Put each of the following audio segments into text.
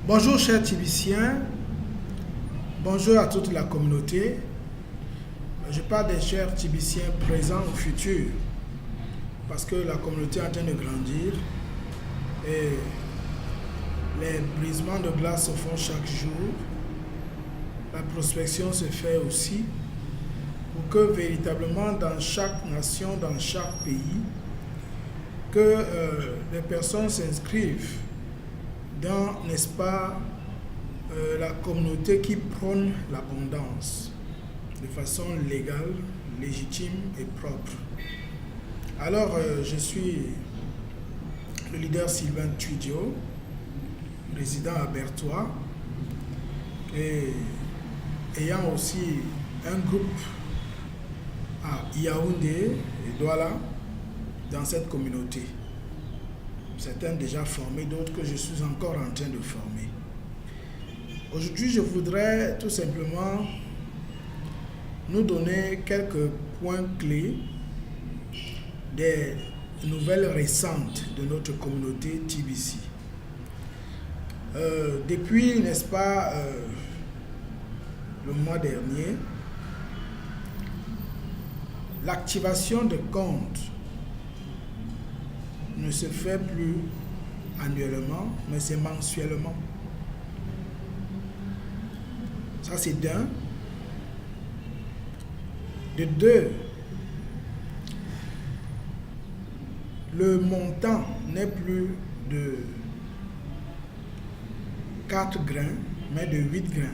Bonjour chers Tibiciens, bonjour à toute la communauté. Je parle des chers Tibiciens présents ou futurs parce que la communauté est en train de grandir et les brisements de glace se font chaque jour. La prospection se fait aussi pour que véritablement dans chaque nation, dans chaque pays, que les personnes s'inscrivent dans, n'est-ce pas, la communauté qui prône l'abondance de façon légale, légitime et propre. Alors, je suis le leader Sylvain Tuidio, résident à Bertois, et ayant aussi un groupe à Yaoundé et Douala dans cette communauté. Certains déjà formés, d'autres que je suis encore en train de former. Aujourd'hui, je voudrais tout simplement nous donner quelques points clés des nouvelles récentes de notre communauté TBC. Depuis, n'est-ce pas, le mois dernier, l'activation de comptes ne se fait plus annuellement, mais c'est mensuellement. Ça, c'est d'un. De deux, le montant n'est plus de 4 grains, mais de 8 grains.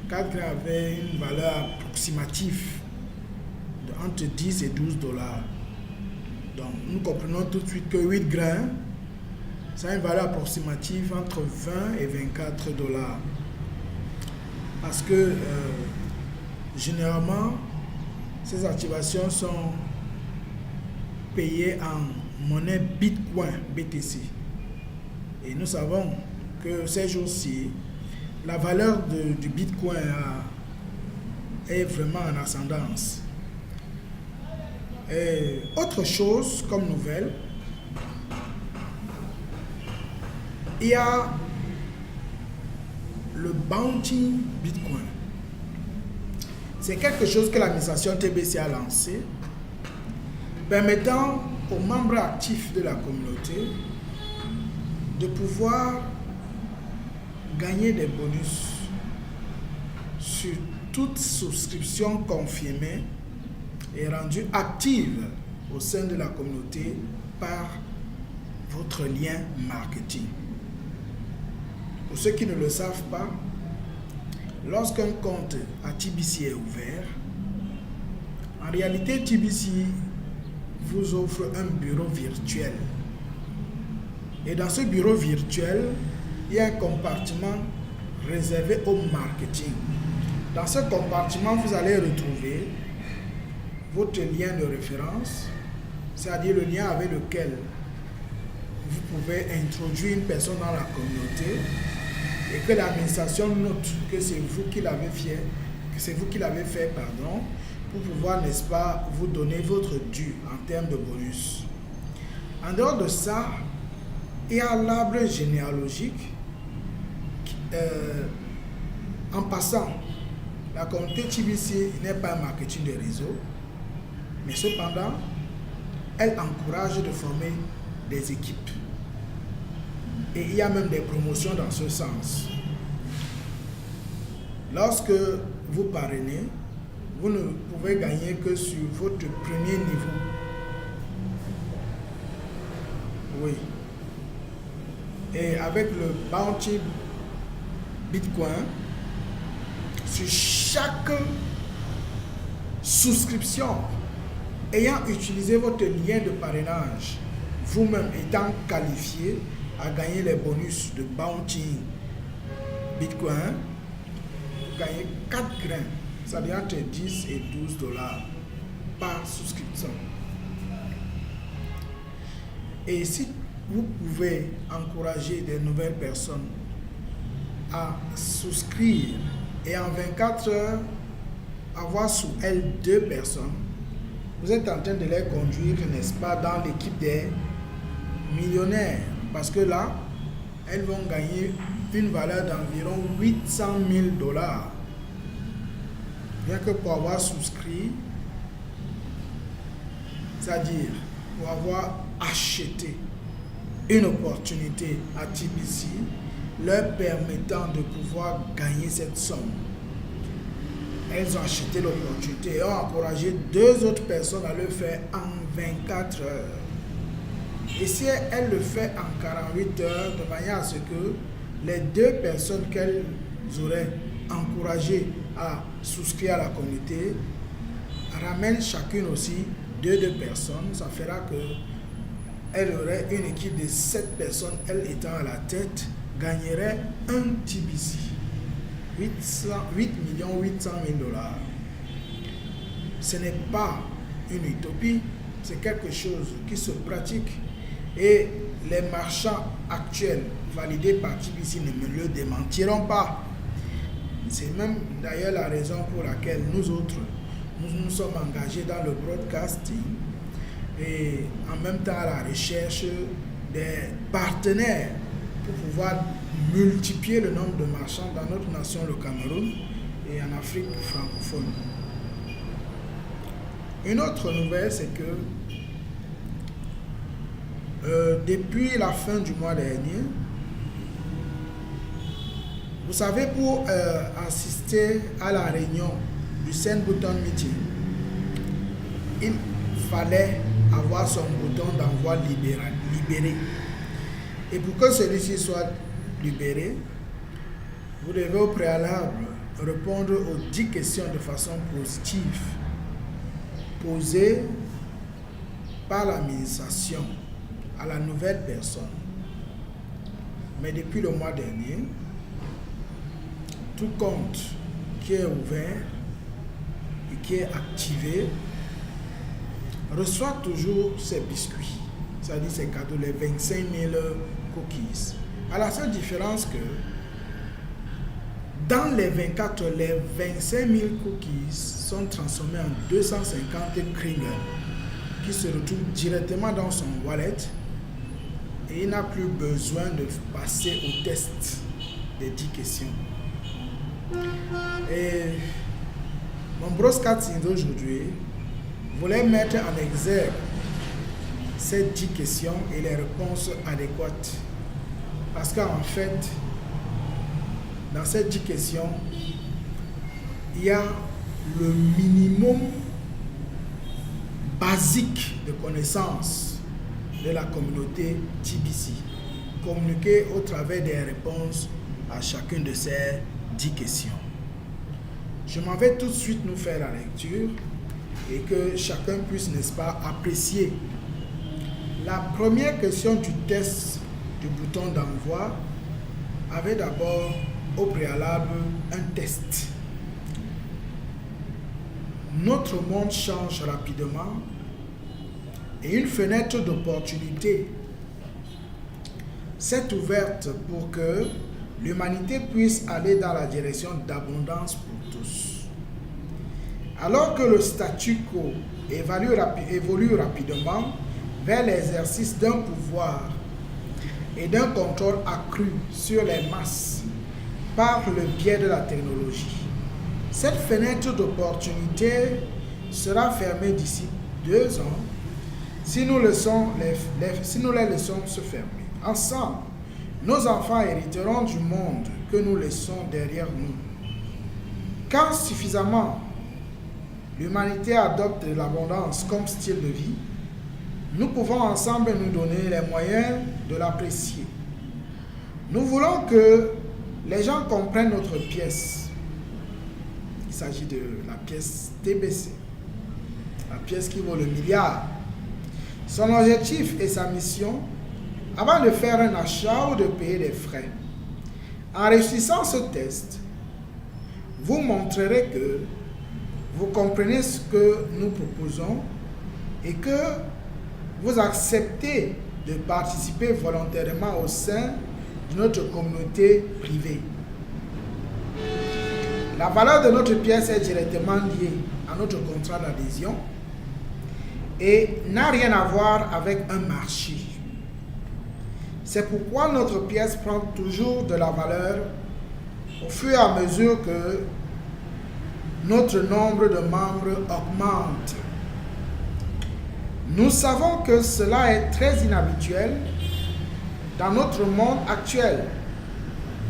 4 grains avaient une valeur approximative entre 10 et 12 dollars. Donc, nous comprenons tout de suite que 8 grains, ça a une valeur approximative entre 20 et 24 dollars. Parce que, généralement, ces activations sont payées en monnaie Bitcoin, BTC. Et nous savons que ces jours-ci, la valeur du Bitcoin est vraiment en ascendance. Et autre chose comme nouvelle, il y a le Bounty Bitcoin. C'est quelque chose que l'administration TBC a lancé, permettant aux membres actifs de la communauté de pouvoir gagner des bonus sur toute souscription confirmée et rendue active au sein de la communauté par votre lien marketing. Pour ceux qui ne le savent pas, lorsqu'un compte à TBC est ouvert, en réalité TBC vous offre un bureau virtuel. Et dans ce bureau virtuel, il y a un compartiment réservé au marketing. Dans ce compartiment, vous allez retrouver votre lien de référence, c'est-à-dire le lien avec lequel vous pouvez introduire une personne dans la communauté et que l'administration note que c'est vous qui l'avez fait, pour pouvoir, n'est-ce pas, vous donner votre dû en termes de bonus. En dehors de ça, il y a l'arbre généalogique. En passant, la communauté TBC n'est pas un marketing de réseau, mais cependant, elle encourage de former des équipes. Et il y a même des promotions dans ce sens. Lorsque vous parrainez, vous ne pouvez gagner que sur votre premier niveau. Oui. Et avec le Bounty Bitcoin, sur chaque souscription ayant utilisé votre lien de parrainage, vous-même étant qualifié à gagner les bonus de Bounty Bitcoin, vous gagnez 4 grains, c'est-à-dire entre 10 et 12 dollars par souscription. Et si vous pouvez encourager des nouvelles personnes à souscrire et en 24 heures avoir sous elles 2 personnes, vous êtes en train de les conduire, n'est-ce pas, dans l'équipe des millionnaires. Parce que là, elles vont gagner une valeur d'environ 800 000 $. Rien que pour avoir souscrit, c'est-à-dire pour avoir acheté une opportunité à TBC, leur permettant de pouvoir gagner cette somme. Elles ont acheté l'opportunité et ont encouragé 2 autres personnes à le faire en 24 heures. Et si elles le font en 48 heures, de manière à ce que les 2 personnes qu'elles auraient encouragées à souscrire à la communauté ramènent chacune aussi 2 personnes, ça fera que elle aurait une équipe de 7 personnes, elle étant à la tête, gagnerait un TBC. 8 800 000 $. Ce n'est pas une utopie, c'est quelque chose qui se pratique. Et les marchands actuels validés par TBC ne me le démentiront pas. C'est même d'ailleurs la raison pour laquelle nous autres, nous sommes engagés dans le broadcasting et en même temps à la recherche des partenaires pour pouvoir multiplier le nombre de marchands dans notre nation, le Cameroun, et en Afrique francophone. Une autre nouvelle, c'est que depuis la fin du mois dernier, vous savez, pour assister à la réunion du Send Button Meeting, il fallait avoir son bouton d'envoi libéré. Et pour que celui-ci soit libéré, vous devez au préalable répondre aux 10 questions de façon positive posées par l'administration à la nouvelle personne. Mais depuis le mois dernier, tout compte qui est ouvert et qui est activé reçoit toujours ses biscuits, c'est-à-dire ses cadeaux, les 25 000 cookies. À la seule différence que dans les 24 heures, les 25 000 cookies sont transformés en 250 kringles qui se retrouvent directement dans son wallet et il n'a plus besoin de passer au test des 10 questions. Et mon broadcasting d'aujourd'hui voulait mettre en exergue ces 10 questions et les réponses adéquates. Parce qu'en fait, dans ces 10 questions, il y a le minimum basique de connaissances de la communauté TBC, communiqué au travers des réponses à chacune de ces 10 questions. Je m'en vais tout de suite nous faire la lecture et que chacun puisse, n'est-ce pas, apprécier. La première question du test du bouton d'envoi avait d'abord au préalable un test. Notre monde change rapidement et une fenêtre d'opportunité s'est ouverte pour que l'humanité puisse aller dans la direction d'abondance pour tous. Alors que le statu quo évolue rapidement vers l'exercice d'un pouvoir et d'un contrôle accru sur les masses par le biais de la technologie, cette fenêtre d'opportunité sera fermée d'ici 2 ans si nous les laissons se fermer. Ensemble, nos enfants hériteront du monde que nous laissons derrière nous. Quand suffisamment l'humanité adopte l'abondance comme style de vie, nous pouvons ensemble nous donner les moyens de l'apprécier. Nous voulons que les gens comprennent notre pièce. Il s'agit de la pièce TBC, la pièce qui vaut le milliard. Son objectif et sa mission, avant de faire un achat ou de payer des frais. En réussissant ce test, vous montrerez que vous comprenez ce que nous proposons et que vous acceptez de participer volontairement au sein de notre communauté privée. La valeur de notre pièce est directement liée à notre contrat d'adhésion et n'a rien à voir avec un marché. C'est pourquoi notre pièce prend toujours de la valeur au fur et à mesure que notre nombre de membres augmente. Nous savons que cela est très inhabituel dans notre monde actuel.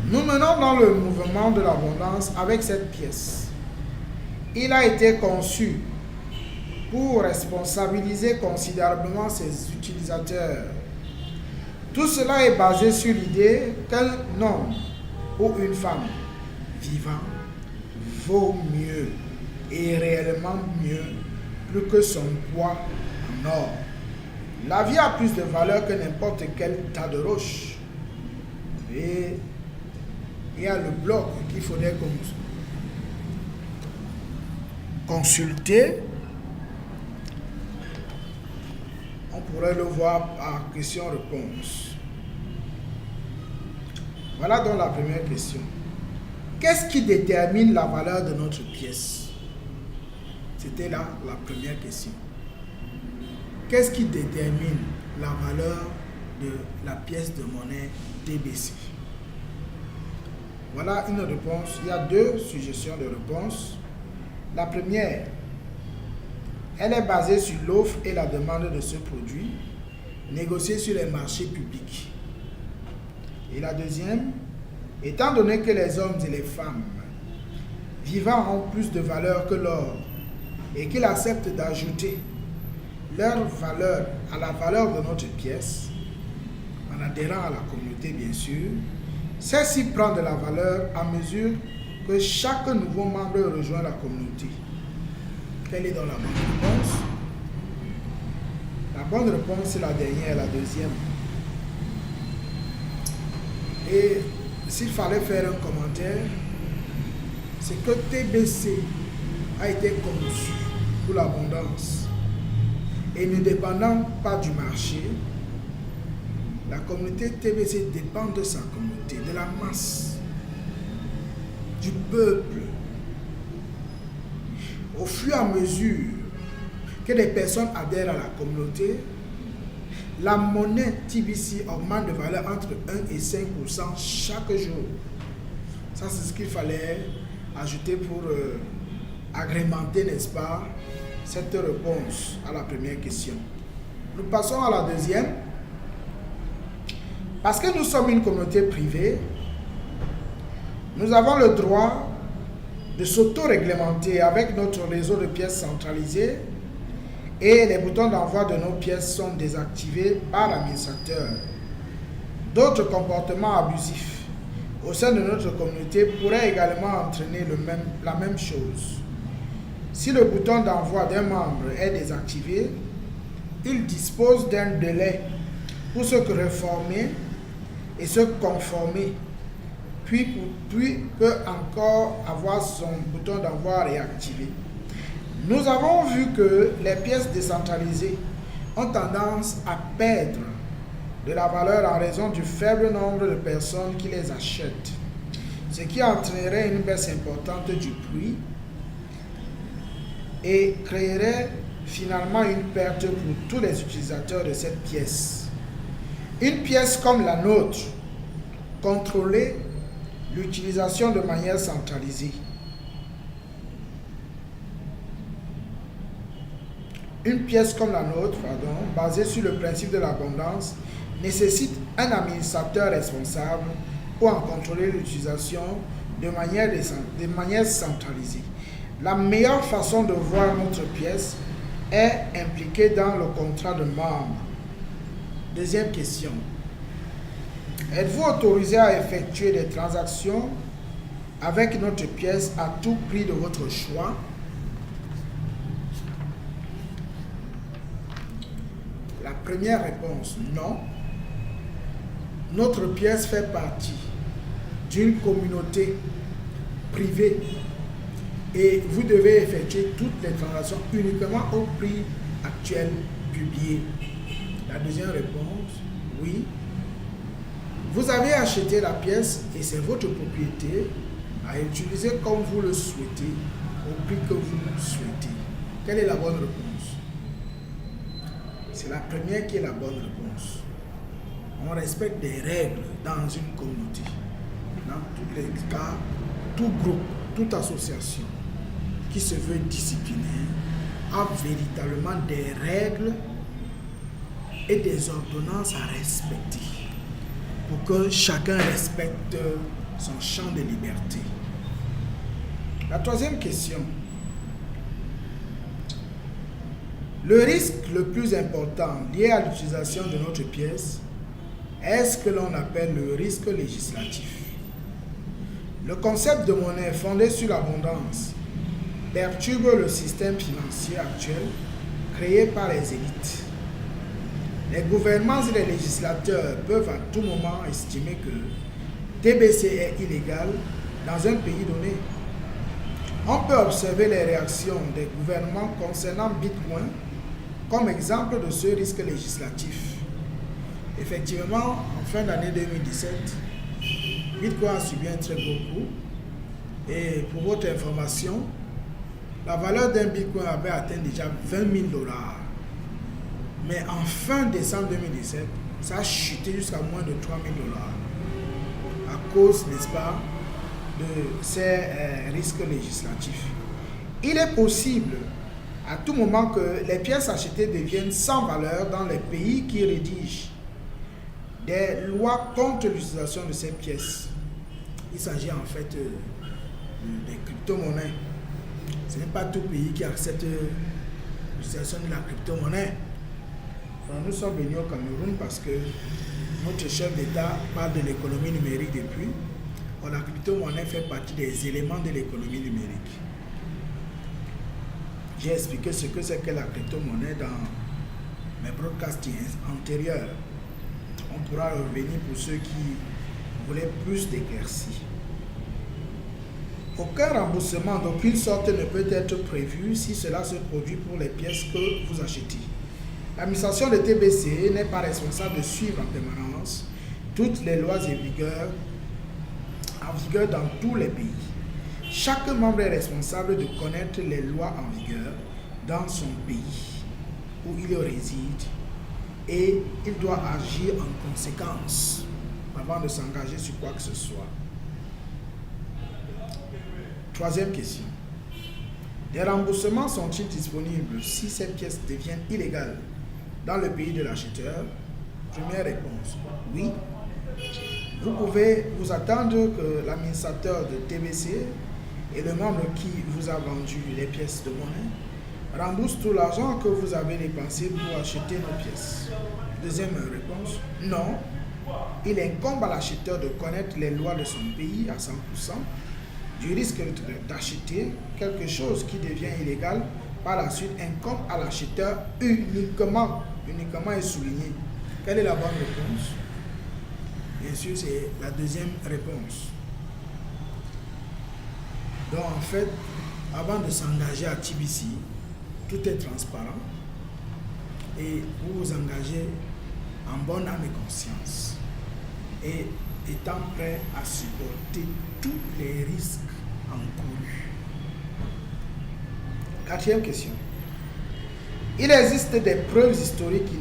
Nous menons dans le mouvement de l'abondance avec cette pièce. Il a été conçu pour responsabiliser considérablement ses utilisateurs. Tout cela est basé sur l'idée qu'un homme ou une femme vivant vaut mieux et réellement mieux plus que son poids en or. La vie a plus de valeur que n'importe quel tas de roches. Et il y a le bloc qu'il faudrait consulter. On pourrait le voir par question-réponse. Voilà donc la première question. Qu'est-ce qui détermine la valeur de notre pièce? C'était là la première question. Qu'est-ce qui détermine la valeur de la pièce de monnaie TBC? Voilà une réponse. Il y a deux suggestions de réponse. La première, elle est basée sur l'offre et la demande de ce produit, négocié sur les marchés publics. Et la deuxième, étant donné que les hommes et les femmes vivants ont plus de valeur que l'or et qu'ils acceptent d'ajouter leur valeur à la valeur de notre pièce, en adhérant à la communauté bien sûr, celle-ci prend de la valeur à mesure que chaque nouveau membre rejoint la communauté. Quelle est donc la bonne réponse? La bonne réponse, c'est la dernière, la deuxième. Et s'il fallait faire un commentaire, c'est que TBC a été conçu pour l'abondance. Et ne dépendant pas du marché, la communauté TBC dépend de sa communauté, de la masse, du peuple. Au fur et à mesure que les personnes adhèrent à la communauté, la monnaie TBC augmente de valeur entre 1 et 5% chaque jour. Ça, c'est ce qu'il fallait ajouter pour agrémenter, n'est-ce pas, cette réponse à la première question. Nous passons à la deuxième. Parce que nous sommes une communauté privée, nous avons le droit de s'auto-réglementer avec notre réseau de pièces centralisé et les boutons d'envoi de nos pièces sont désactivés par l'administrateur. D'autres comportements abusifs au sein de notre communauté pourraient également entraîner la même chose. Si le bouton d'envoi d'un membre est désactivé, il dispose d'un délai pour se réformer et se conformer, puis peut encore avoir son bouton d'envoi réactivé. Nous avons vu que les pièces décentralisées ont tendance à perdre de la valeur en raison du faible nombre de personnes qui les achètent, ce qui entraînerait une baisse importante du prix et créerait finalement une perte pour tous les utilisateurs de cette pièce. Une pièce comme la nôtre contrôlait l'utilisation de manière centralisée. Une pièce comme la nôtre, basée sur le principe de l'abondance, nécessite un administrateur responsable pour en contrôler l'utilisation de manière centralisée. La meilleure façon de voir notre pièce est impliquée dans le contrat de membre. Deuxième question. Êtes-vous autorisé à effectuer des transactions avec notre pièce à tout prix de votre choix? La première réponse, non. Notre pièce fait partie d'une communauté privée et vous devez effectuer toutes les transactions uniquement au prix actuel publié. La deuxième réponse, oui. Vous avez acheté la pièce et c'est votre propriété à utiliser comme vous le souhaitez, au prix que vous le souhaitez. Quelle est la bonne réponse? C'est la première qui est la bonne réponse. on respecte des règles dans une communauté. Dans tous les cas, tout groupe, toute association qui se veut discipliner a véritablement des règles et des ordonnances à respecter pour que chacun respecte son champ de liberté. La troisième question. Le risque le plus important lié à l'utilisation de notre pièce est ce que l'on appelle le risque législatif. Le concept de monnaie fondé sur l'abondance perturbe le système financier actuel créé par les élites. Les gouvernements et les législateurs peuvent à tout moment estimer que TBC est illégal dans un pays donné. On peut observer les réactions des gouvernements concernant Bitcoin comme exemple de ce risque législatif. Effectivement, en fin d'année 2017, Bitcoin a subi un très gros coup. Et pour votre information, la valeur d'un Bitcoin avait atteint déjà 20 000 $. Mais en fin décembre 2017, ça a chuté jusqu'à moins de 3 000 $ à cause, n'est-ce pas, de ces risques législatifs. Il est possible à tout moment que les pièces achetées deviennent sans valeur dans les pays qui rédigent des lois contre l'utilisation de ces pièces. Il s'agit en fait des crypto-monnaies. Ce n'est pas tout pays qui accepte l'utilisation de la crypto-monnaie. Nous sommes venus au Cameroun parce que notre chef d'État parle de l'économie numérique depuis. La crypto-monnaie fait partie des éléments de l'économie numérique. J'ai expliqué ce que c'est que la crypto-monnaie dans mes broadcasts antérieurs. On pourra revenir pour ceux qui voulaient plus d'éclaircies. Aucun remboursement d'aucune sorte ne peut être prévu si cela se produit pour les pièces que vous achetez. L'administration de TBC n'est pas responsable de suivre en permanence toutes les lois en vigueur dans tous les pays. Chaque membre est responsable de connaître les lois en vigueur dans son pays où il réside et il doit agir en conséquence avant de s'engager sur quoi que ce soit. Troisième question. Des remboursements sont-ils disponibles si ces pièces deviennent illégales dans le pays de l'acheteur? Première réponse, oui. Vous pouvez vous attendre que l'administrateur de TBC et le membre qui vous a vendu les pièces de monnaie rembourse tout l'argent que vous avez dépensé pour acheter nos pièces. Deuxième réponse, non. Il incombe à l'acheteur de connaître les lois de son pays à 100%, du risque d'acheter quelque chose qui devient illégal par la suite incombe à l'acheteur uniquement est souligné. Quelle est la bonne réponse? Bien sûr, c'est la deuxième réponse. Donc en fait, avant de s'engager à TBC, tout est transparent et vous vous engagez en bonne âme et conscience et étant prêt à supporter tous les risques encourus. Quatrième question. Il existe des preuves historiques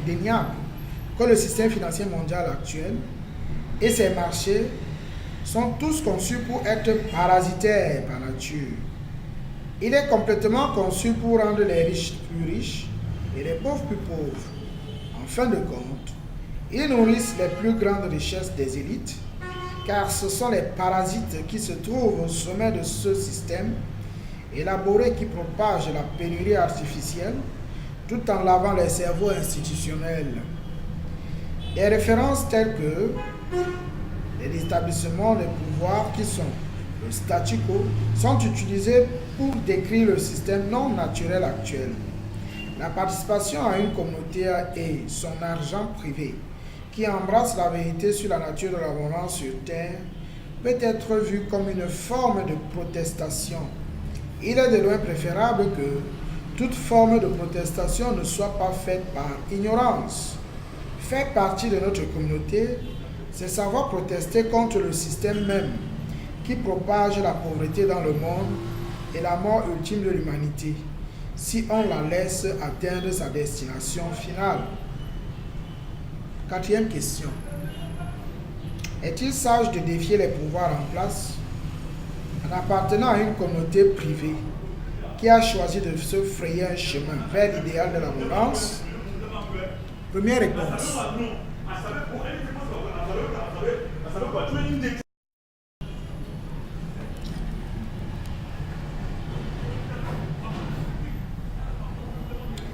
indéniables que le système financier mondial actuel et ses marchés sont tous conçus pour être parasitaires par nature. Il est complètement conçu pour rendre les riches plus riches et les pauvres plus pauvres. En fin de compte, ils nourrissent les plus grandes richesses des élites, car ce sont les parasites qui se trouvent au sommet de ce système élaboré qui propage la pénurie artificielle tout en lavant les cerveaux institutionnels. Des références telles que les établissements de pouvoir qui sont le statu quo sont utilisées pour décrire le système non naturel actuel. La participation à une communauté et son argent privé qui embrasse la vérité sur la nature de l'abondance sur Terre peut être vue comme une forme de protestation. Il est de loin préférable que toute forme de protestation ne soit pas faite par ignorance. Faire partie de notre communauté, c'est savoir protester contre le système même qui propage la pauvreté dans le monde et la mort ultime de l'humanité, si on la laisse atteindre sa destination finale. Quatrième question. Est-il sage de défier les pouvoirs en place en appartenant à une communauté privée qui a choisi de se frayer un chemin vers l'idéal de l'abondance? Première réponse.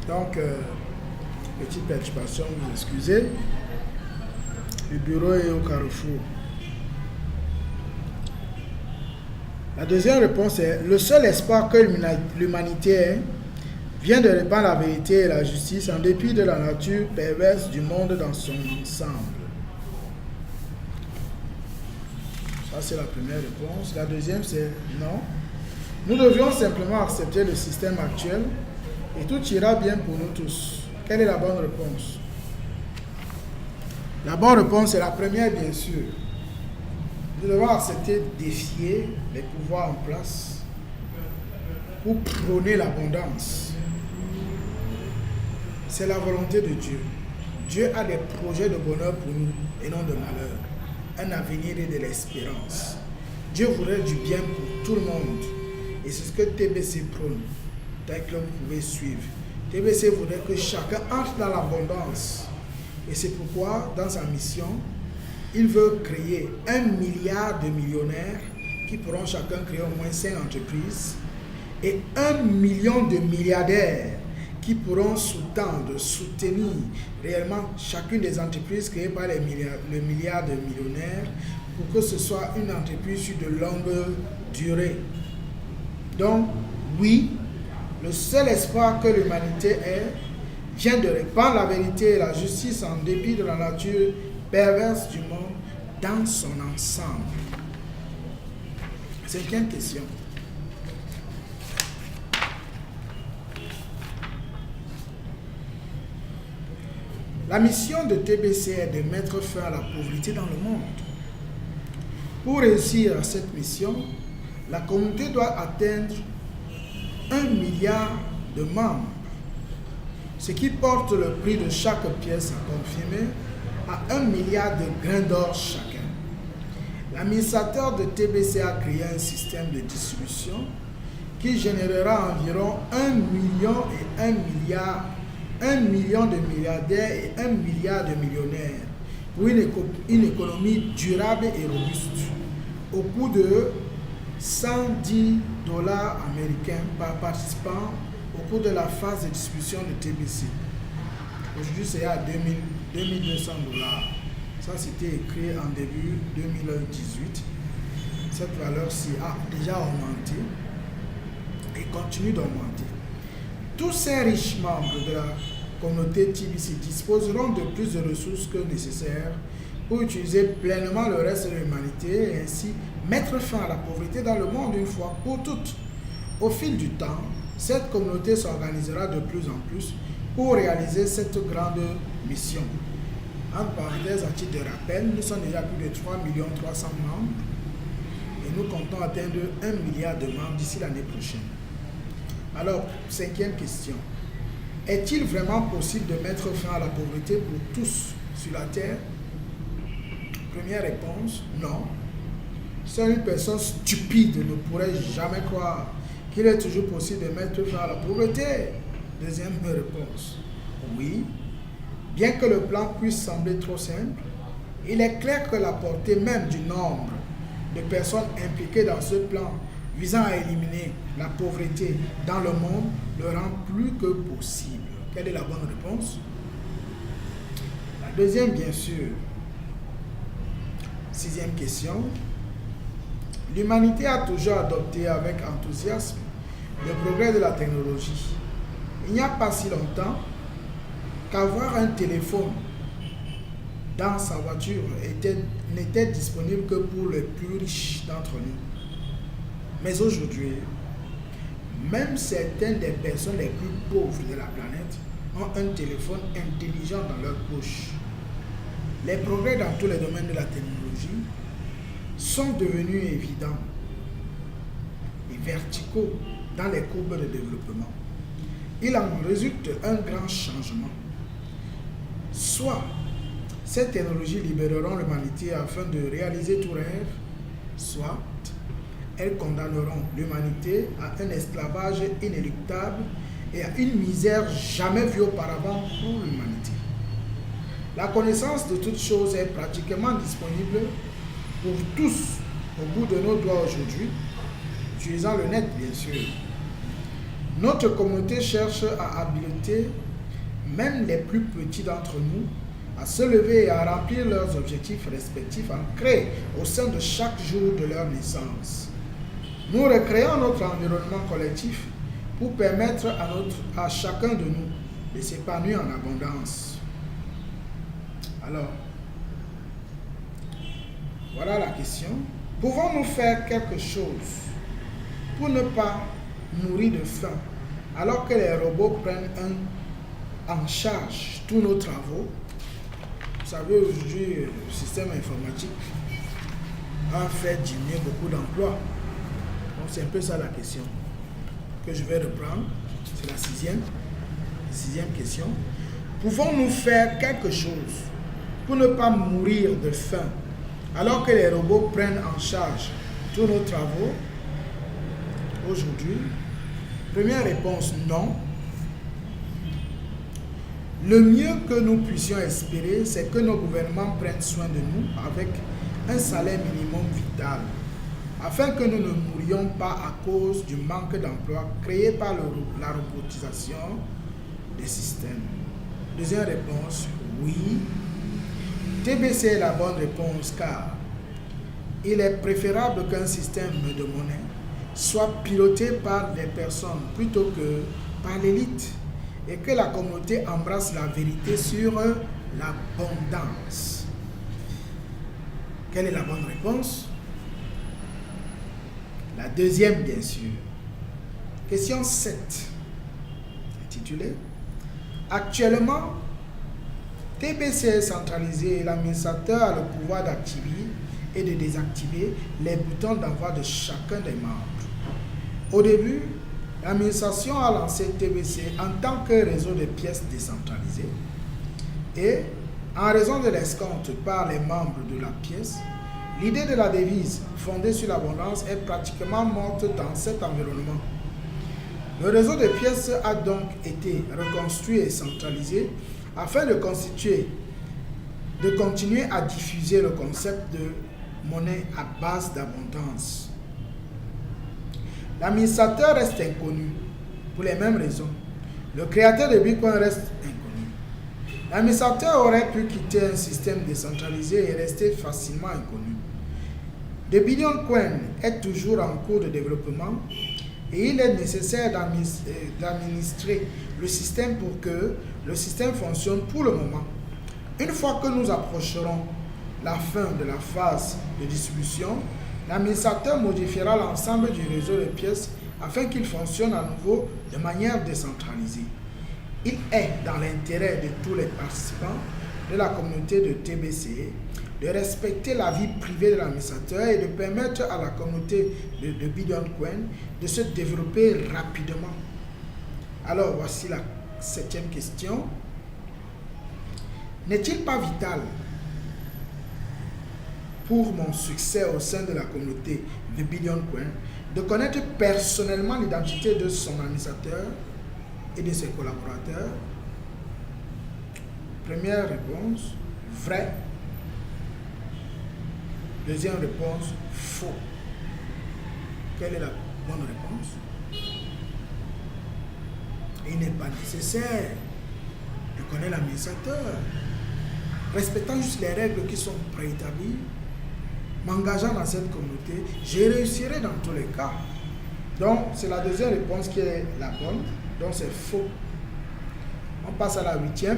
Donc, petite perturbation, vous excusez. Le bureau est au carrefour. La deuxième réponse est: le seul espoir que l'humanité ait vient de répandre la vérité et la justice en dépit de la nature perverse du monde dans son ensemble. Ça, c'est la première réponse. La deuxième, c'est non. Nous devrions simplement accepter le système actuel et tout ira bien pour nous tous. Quelle est la bonne réponse? La bonne réponse est la première, bien sûr. Nous devons accepter de défier les pouvoirs en place pour prôner l'abondance. C'est la volonté de Dieu. Dieu a des projets de bonheur pour nous et non de malheur. Un avenir et de l'espérance. Dieu voudrait du bien pour tout le monde. Et c'est ce que TBC prône, tel que vous pouvez suivre. TBC voudrait que chacun entre dans l'abondance. Et c'est pourquoi, dans sa mission, il veut créer 1 milliard de millionnaires qui pourront chacun créer au moins 5 entreprises et 1 million de milliardaires qui pourront soutenir réellement chacune des entreprises créées par le milliard de millionnaires pour que ce soit une entreprise sur de longue durée. Donc, oui, le seul espoir que l'humanité ait vient de répandre la vérité et la justice en dépit de la nature perverse du monde dans son ensemble. Cinquième question. La mission de TBC est de mettre fin à la pauvreté dans le monde. Pour réussir à cette mission, la communauté doit atteindre 1 milliard de membres, ce qui porte le prix de chaque pièce à confirmer à 1 milliard de grains d'or chacun. L'administrateur de TBC a créé un système de distribution qui générera environ 1 million et 1 milliard, 1 million de milliardaires et 1 milliard de millionnaires pour une économie durable et robuste au coût de 110 $ américains par participant au cours de la phase de distribution de TBC. Aujourd'hui, c'est à 2200 $. Ça, c'était écrit en début 2018. Cette valeur-ci a déjà augmenté et continue d'augmenter. Tous ces riches membres de la communauté TBC disposeront de plus de ressources que nécessaires pour utiliser pleinement le reste de l'humanité et ainsi mettre fin à la pauvreté dans le monde une fois pour toutes. Au fil du temps, cette communauté s'organisera de plus en plus pour réaliser cette grande mission. En parenthèse, à titre de rappel, nous sommes déjà plus de 3 300 000 membres et nous comptons atteindre 1 milliard de membres d'ici l'année prochaine. Alors, cinquième question. Est-il vraiment possible de mettre fin à la pauvreté pour tous sur la terre? Première réponse, non. Seule une personne stupide ne pourrait jamais croire qu'il est toujours possible de mettre fin à la pauvreté. Deuxième réponse, oui. Bien que le plan puisse sembler trop simple, il est clair que la portée même du nombre de personnes impliquées dans ce plan visant à éliminer la pauvreté dans le monde le rend plus que possible. Quelle est la bonne réponse? La deuxième, bien sûr. Sixième question. L'humanité a toujours adopté avec enthousiasme le progrès de la technologie. Il n'y a pas si longtemps qu'avoir un téléphone dans sa voiture n'était disponible que pour les plus riches d'entre nous. Mais aujourd'hui, même certaines des personnes les plus pauvres de la planète ont un téléphone intelligent dans leur poche. Les progrès dans tous les domaines de la technologie sont devenus évidents et verticaux dans les courbes de développement. Il en résulte un grand changement. Soit Ces technologies libéreront l'humanité afin de réaliser tout rêve, soit elles condamneront l'humanité à un esclavage inéluctable et à une misère jamais vue auparavant pour l'humanité. La connaissance de toutes choses est pratiquement disponible pour tous au bout de nos doigts aujourd'hui, utilisant le net bien sûr. Notre communauté cherche à habiliter même les plus petits d'entre nous à se lever et à remplir leurs objectifs respectifs ancrés au sein de chaque jour de leur naissance. Nous recréons notre environnement collectif pour permettre à chacun de nous de s'épanouir en abondance. Alors, voilà la question. Pouvons-nous faire quelque chose pour ne pas mourir de faim alors que les robots prennent en charge tous nos travaux? Vous savez, aujourd'hui, le système informatique a fait diminuer beaucoup d'emplois. Donc, c'est un peu ça la question que je vais reprendre. C'est la sixième question. Pouvons-nous faire quelque chose pour ne pas mourir de faim alors que les robots prennent en charge tous nos travaux? Aujourd'hui, première réponse, non. Le mieux que nous puissions espérer, c'est que nos gouvernements prennent soin de nous avec un salaire minimum vital, afin que nous ne mourions pas à cause du manque d'emploi créé par la robotisation des systèmes. Deuxième réponse, oui. TBC est la bonne réponse car il est préférable qu'un système de monnaie soit piloté par des personnes plutôt que par l'élite et que la communauté embrasse la vérité sur l'abondance. Quelle est la bonne réponse? La deuxième, bien sûr. Question 7, intitulée Actuellement, TBC est centralisé et l'administrateur a le pouvoir d'activer et de désactiver les boutons d'envoi de chacun des membres. Au début, l'administration a lancé TBC en tant que réseau de pièces décentralisé et, en raison de l'escompte par les membres de la pièce, l'idée de la devise fondée sur l'abondance est pratiquement morte dans cet environnement. Le réseau de pièces a donc été reconstruit et centralisé afin de continuer à diffuser le concept de monnaie à base d'abondance. L'administrateur reste inconnu pour les mêmes raisons. Le créateur de Bitcoin reste inconnu. L'administrateur aurait pu quitter un système décentralisé et rester facilement inconnu. The Billion Coin est toujours en cours de développement et il est nécessaire d'administrer le système pour que le système fonctionne pour le moment. Une fois que nous approcherons la fin de la phase de distribution, l'administrateur modifiera l'ensemble du réseau de pièces afin qu'il fonctionne à nouveau de manière décentralisée. Il est dans l'intérêt de tous les participants de la communauté de TBC de respecter la vie privée de l'administrateur et de permettre à la communauté de Billion Coin de se développer rapidement. Alors, voici la 7e question. N'est-il pas vital pour mon succès au sein de la communauté de Billion Coin de connaître personnellement l'identité de son administrateur et de ses collaborateurs? Première réponse, vrai. Deuxième réponse, faux. Quelle est la bonne réponse? Il n'est pas nécessaire de connaître l'administrateur. Respectant juste les règles qui sont préétablies, m'engageant dans cette communauté, je réussirai dans tous les cas. Donc, c'est la deuxième réponse qui est la bonne. Donc, c'est faux. On passe à la 8e.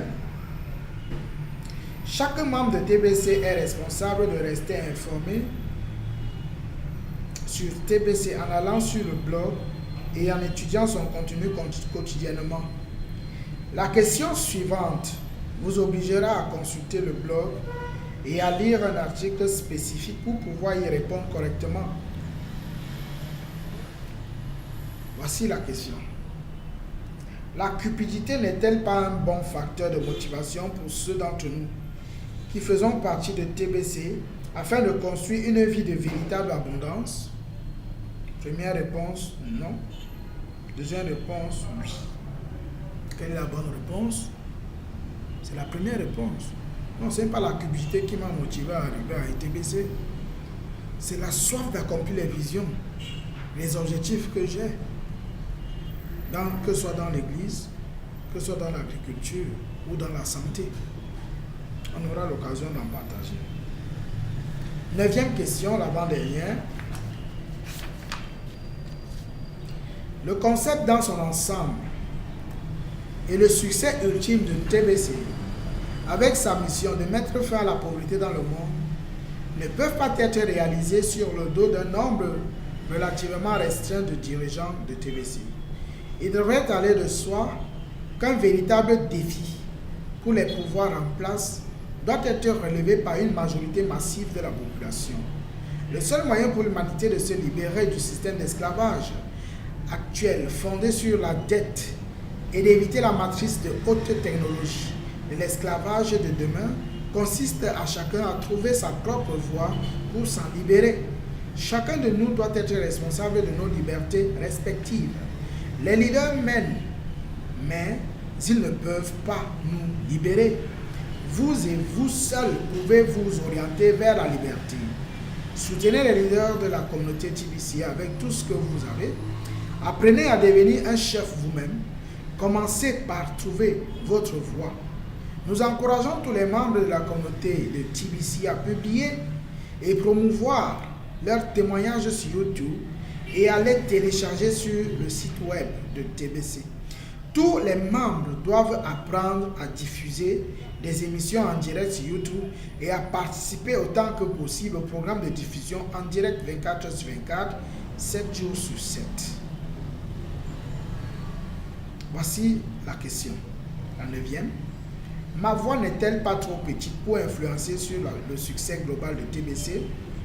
Chaque membre de TBC est responsable de rester informé sur TBC en allant sur le blog et en étudiant son contenu quotidiennement. La question suivante vous obligera à consulter le blog et à lire un article spécifique pour pouvoir y répondre correctement. Voici la question. La cupidité n'est-elle pas un bon facteur de motivation pour ceux d'entre nous qui faisons partie de TBC afin de construire une vie de véritable abondance? Première réponse, non. Deuxième réponse, oui. Quelle est la bonne réponse? C'est la première réponse. Non, ce n'est pas la cupidité qui m'a motivé à arriver à TBC. C'est la soif d'accomplir les visions, les objectifs que j'ai, que ce soit dans l'église, que ce soit dans l'agriculture ou dans la santé. On aura l'occasion d'en partager. 9e question, l'avant-dernière. Le concept dans son ensemble et le succès ultime de TBC, avec sa mission de mettre fin à la pauvreté dans le monde, ne peuvent pas être réalisés sur le dos d'un nombre relativement restreint de dirigeants de TBC. Il devrait aller de soi qu'un véritable défi pour les pouvoirs en place doit être relevé par une majorité massive de la population. Le seul moyen pour l'humanité de se libérer du système d'esclavage actuel fondé sur la dette et d'éviter la matrice de haute technologie de l'esclavage de demain consiste à chacun à trouver sa propre voie pour s'en libérer. Chacun de nous doit être responsable de nos libertés respectives. Les leaders mènent, mais ils ne peuvent pas nous libérer. Vous et vous seuls pouvez vous orienter vers la liberté. Soutenez les leaders de la communauté TBC avec tout ce que vous avez. Apprenez à devenir un chef vous-même. Commencez par trouver votre voie. Nous encourageons tous les membres de la communauté de TBC à publier et promouvoir leurs témoignages sur YouTube et à les télécharger sur le site web de TBC. Tous les membres doivent apprendre à diffuser des émissions en direct sur YouTube et à participer autant que possible au programme de diffusion en direct 24 heures sur 24, 7 jours sur 7. Voici la question, la 9e. Ma voix n'est-elle pas trop petite pour influencer sur le succès global de TBC?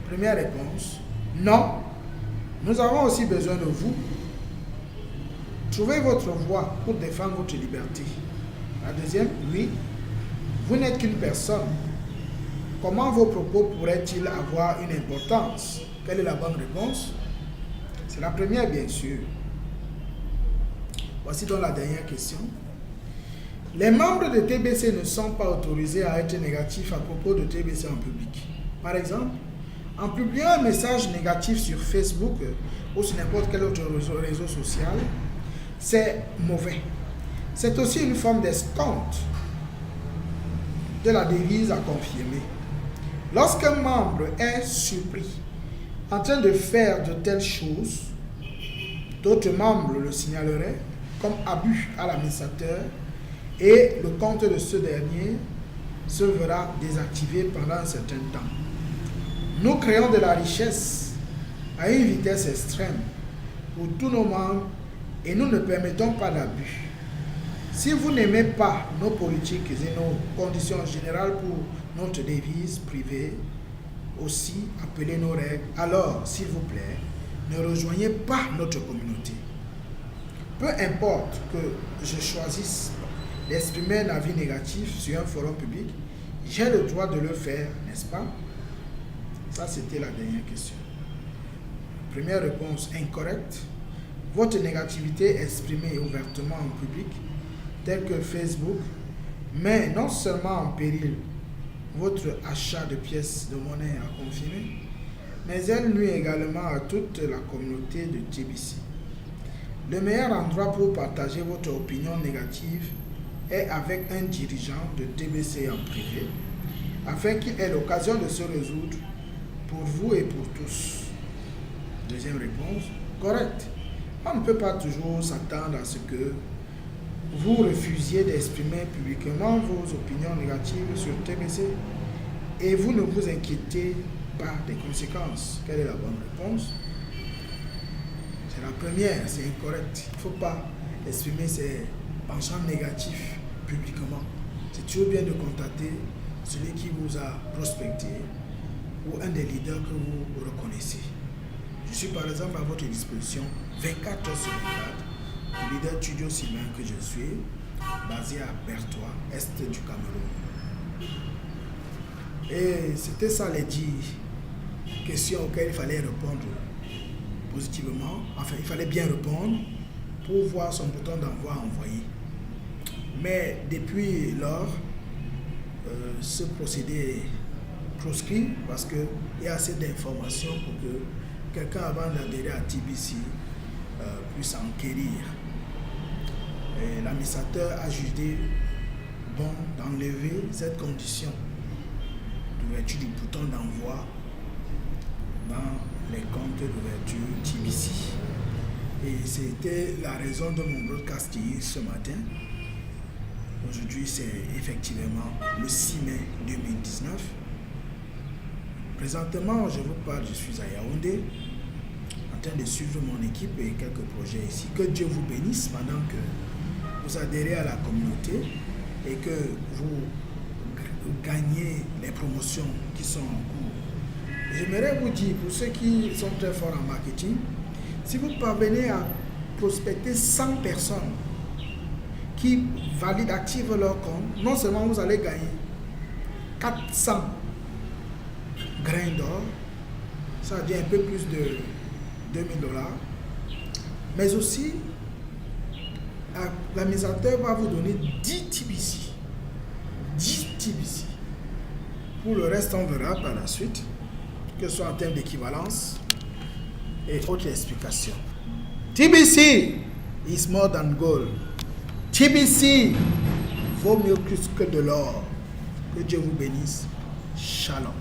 Première réponse, non. Nous avons aussi besoin de vous. Trouvez votre voie pour défendre votre liberté. La deuxième, oui. Vous n'êtes qu'une personne. Comment vos propos pourraient-ils avoir une importance? Quelle est la bonne réponse? C'est la première, bien sûr. Voici donc la dernière question. Les membres de TBC ne sont pas autorisés à être négatifs à propos de TBC en public. Par exemple, en publiant un message négatif sur Facebook ou sur n'importe quel autre réseau social, c'est mauvais. C'est aussi une forme d'escompte de la devise à confirmer. Lorsqu'un membre est surpris en train de faire de telles choses, d'autres membres le signaleraient comme abus à l'administrateur et le compte de ce dernier se verra désactivé pendant un certain temps. Nous créons de la richesse à une vitesse extrême pour tous nos membres et nous ne permettons pas d'abus. Si vous n'aimez pas nos politiques et nos conditions générales pour notre devise privée, aussi appelée nos règles, alors, s'il vous plaît, ne rejoignez pas notre communauté. Peu importe que je choisisse d'exprimer un avis négatif sur un forum public, j'ai le droit de le faire, n'est-ce pas? Ça, c'était la dernière question. Première réponse incorrecte. Votre négativité exprimée ouvertement en public, telle que Facebook, met non seulement en péril votre achat de pièces de monnaie à confirmer, mais elle nuit également à toute la communauté de TBC. Le meilleur endroit pour partager votre opinion négative est avec un dirigeant de TBC en privé, afin qu'il ait l'occasion de se résoudre pour vous et pour tous. Deuxième réponse, correct. On ne peut pas toujours s'attendre à ce que vous refusiez d'exprimer publiquement vos opinions négatives sur TBC et vous ne vous inquiétez pas des conséquences. Quelle est la bonne réponse? C'est la première, c'est incorrect. Il ne faut pas exprimer ses penchants négatifs publiquement. C'est toujours bien de contacter celui qui vous a prospecté ou un des leaders que vous reconnaissez. Je suis par exemple à votre disposition 24 heures sur 24, le leader Tudio Sylvain que je suis, basé à Bertois, est du Cameroun. Et c'était ça les 10 questions auxquelles il fallait répondre positivement. Enfin, il fallait bien répondre pour voir son bouton d'envoi envoyé. Mais depuis lors, ce procédé est proscrit parce qu'il y a assez d'informations pour que quelqu'un, avant d'adhérer à TBC, puisse enquérir. L'administrateur a jugé bon d'enlever cette condition d'ouverture du bouton d'envoi dans les comptes d'ouverture TBC. Et c'était la raison de mon broadcast ce matin. Aujourd'hui, c'est effectivement le 6 mai 2019. Présentement, je vous parle, je suis à Yaoundé, en train de suivre mon équipe et quelques projets ici. Que Dieu vous bénisse pendant que vous adhérez à la communauté et que vous gagnez les promotions qui sont en cours. J'aimerais vous dire, pour ceux qui sont très forts en marketing, si vous parvenez à prospecter 100 personnes qui valident, activent leur compte, non seulement vous allez gagner 400 grains d'or, ça veut dire un peu plus de $2000, mais aussi l'administrateur va vous donner 10 TBC. 10 TBC. Pour le reste, on verra par la suite, que ce soit en termes d'équivalence et autres explications. TBC is more than gold. TBC vaut mieux plus que de l'or. Que Dieu vous bénisse. Shalom.